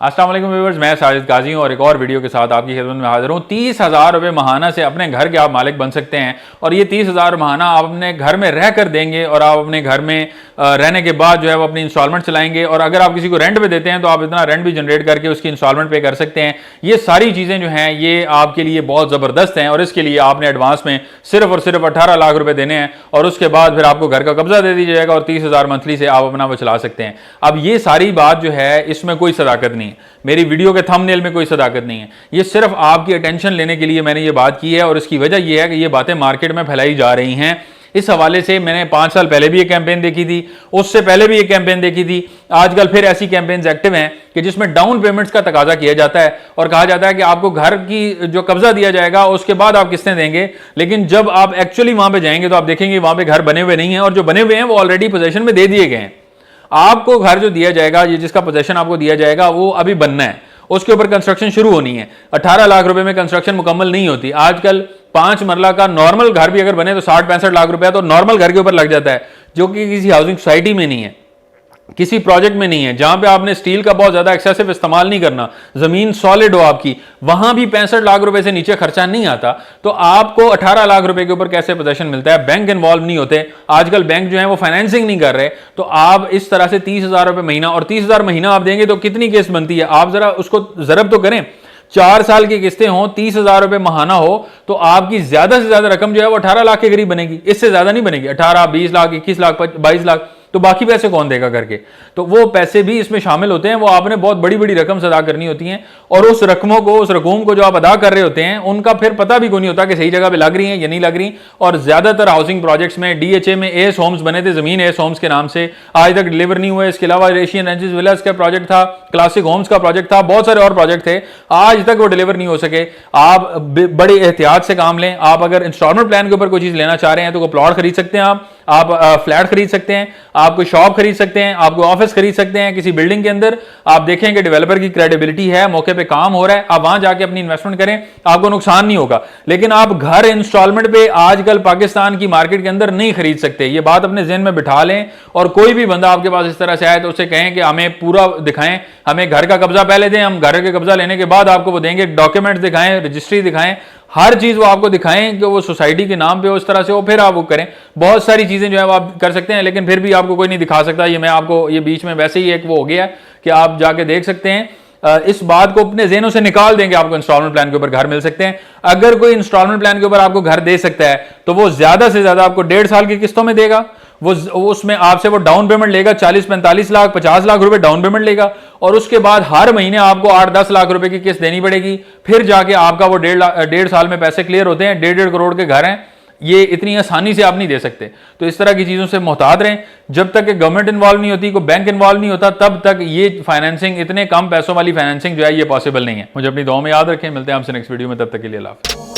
अस्सलाम वालेकुम व्यूअर्स, मैं साजिद काजी हूँ और एक और वीडियो के साथ आपकी खिदमत में हाजिर हूँ। 30,000 रुपये महाना से अपने घर के आप मालिक बन सकते हैं और ये 30,000 महाना आप अपने घर में रह कर देंगे और आप अपने घर में रहने के बाद जो है वो अपनी इंस्टॉलमेंट चलाएंगे और अगर आप किसी को रेंट पे देते हैं तो आप इतना रेंट भी जनरेट करके उसकी इंस्टॉलमेंट पे कर सकते हैं। ये सारी चीज़ें जो हैं ये आपके लिए बहुत ज़बरदस्त हैं और इसके लिए आपने एडवांस में सिर्फ और सिर्फ 18 लाख रुपये देने हैं और उसके बाद फिर आपको घर का कब्जा दे दिया जाएगा और 30,000 मंथली से आप अपना वो चला सकते हैं। अब ये सारी बात जो है इसमें कोई सदाकत नहीं है, मेरी वीडियो के थंबनेल में कोई सदाकत नहीं है, ये सिर्फ आपकी अटेंशन लेने के लिए मैंने ये बात की है और इसकी वजह यह है कि ये बातें मार्केट में फैलाई जा रही हैं। इस हवाले से मैंने 5 साल पहले भी एक कैंपेन देखी थी, उससे पहले भी एक कैंपेन देखी थी, आजकल फिर ऐसी कैंपेन्स एक्टिव हैं कि जिसमें डाउन पेमेंट्स का तकाजा किया जाता है और कहा जाता है कि आपको घर की जो कब्जा दिया जाएगा उसके बाद आप किस्तें देंगे। लेकिन जब आप एक्चुअली वहां पे जाएंगे तो आप देखेंगे वहां पे घर बने हुए नहीं है और जो बने हुए हैं वो ऑलरेडी पोजेशन में दे दिए गए हैं। आपको घर जो दिया जाएगा, ये जिसका पोजेशन आपको दिया जाएगा वो अभी बनना है, उसके ऊपर कंस्ट्रक्शन शुरू होनी है। 18 लाख रुपए में कंस्ट्रक्शन मुकम्मल नहीं होती। आजकल 5 मरला का नॉर्मल घर भी अगर बने तो 60-65 लाख रुपया तो नॉर्मल घर के ऊपर लग जाता है, जो कि किसी हाउसिंग सोसाइटी में नहीं है, किसी प्रोजेक्ट में नहीं है, जहां पे आपने स्टील का बहुत ज्यादा एक्सेसिव इस्तेमाल नहीं करना, जमीन सॉलिड हो आपकी, वहां भी 65 लाख रुपए से नीचे खर्चा नहीं आता। तो आपको 18 लाख रुपए के ऊपर कैसे पोजेशन मिलता है? बैंक इन्वॉल्व नहीं होते, आजकल बैंक जो है वो फाइनेंसिंग नहीं कर रहे। तो आप इस तरह से 30,000 रुपए महीना, और 30,000 महीना आप देंगे तो कितनी किस्त बनती है? आप जरा उसको जरब तो करें। 4 साल की किस्तें हो, 30,000 रुपए महाना हो, तो आपकी ज्यादा से ज्यादा रकम जो है वो 18 लाख के करीब बनेगी, इससे ज्यादा नहीं बनेगी। 18, 20 लाख, 21 लाख, 22 लाख, तो बाकी पैसे कौन देगा करके? तो वो पैसे भी इसमें शामिल होते हैं, वो आपने बहुत बड़ी बड़ी रकम अदा करनी होती है और उस रकमों को, उस रकूम को जो आप अदा कर रहे होते हैं उनका फिर पता भी कोई नहीं होता कि सही जगह पे लग रही है या नहीं लग रही। और ज्यादातर हाउसिंग प्रोजेक्ट्स में डीएचए में एस होम्स बने थे, जमीन एस होम्स के नाम से, आज तक डिलीवर नहीं हुए। इसके अलावा एशियन रेंजेस विलास का प्रोजेक्ट था, क्लासिक होम्स का प्रोजेक्ट था, बहुत सारे और प्रोजेक्ट थे, आज तक वो डिलीवर नहीं हो सके। आप बड़े एहतियात से काम लें। आप अगर इंस्टॉलमेंट प्लान के ऊपर कोई चीज लेना चाह रहे हैं तो कोई प्लॉट खरीद सकते हैं, आप फ्लैट खरीद सकते हैं, आप कोई शॉप खरीद सकते हैं, आप कोई ऑफिस खरीद सकते हैं किसी बिल्डिंग के अंदर। आप देखें कि डेवलपर की क्रेडिबिलिटी है, मौके पे काम हो रहा है, आप वहां जाके अपनी इन्वेस्टमेंट करें, आपको नुकसान नहीं होगा। लेकिन आप घर इंस्टॉलमेंट पे आजकल पाकिस्तान की मार्केट के अंदर नहीं खरीद सकते, ये बात अपने ज़हन में बिठा लें। और कोई भी बंदा आपके पास इस तरह से आए तो उसे कहें कि हमें पूरा दिखाएं, हमें घर का कब्जा पहले दें, हम घर के कब्जा लेने के बाद आपको वो देंगे, डॉक्यूमेंट्स दिखाएं, रजिस्ट्री दिखाएं, हर चीज वो आपको दिखाएं कि वो सोसाइटी के नाम पे हो, उस तरह से हो, फिर आप वो करें। बहुत सारी चीजें जो है वो आप कर सकते हैं, लेकिन फिर भी आपको कोई नहीं दिखा सकता। ये मैं आपको, ये बीच में वैसे ही एक वो हो गया कि आप जाके देख सकते हैं। इस बात को अपने ज़हनों से निकाल देंगे, आपको इंस्टॉलमेंट प्लान के ऊपर घर मिल सकते हैं। अगर कोई इंस्टॉलमेंट प्लान के ऊपर आपको घर दे सकता है तो वो ज्यादा से ज्यादा आपको 1.5 साल की किस्तों में देगा। वो उसमें आपसे वो डाउन पेमेंट लेगा, 40-45 लाख, 50 लाख रुपए डाउन पेमेंट लेगा और उसके बाद हर महीने आपको 8-10 लाख रुपए की किस्त देनी पड़ेगी। फिर जाके आपका वो 1.5 साल में पैसे क्लियर होते हैं। 1.5 करोड़ के घर हैं, ये इतनी आसानी से आप नहीं दे सकते। तो इस तरह की चीजों से मोहतात रहें। जब तक गवर्नमेंट इन्वॉल्व नहीं होती, कोई बैंक इन्वॉल्व नहीं होता, तब तक ये फाइनेंसिंग, इतने कम पैसों वाली फाइनेंसिंग जो है ये पॉसिबल नहीं है। मुझे अपनी दुआ में याद रखें। मिलते हैं आपसे नेक्स्ट वीडियो में, तब तक के लिए अल्लाह हाफ़िज़।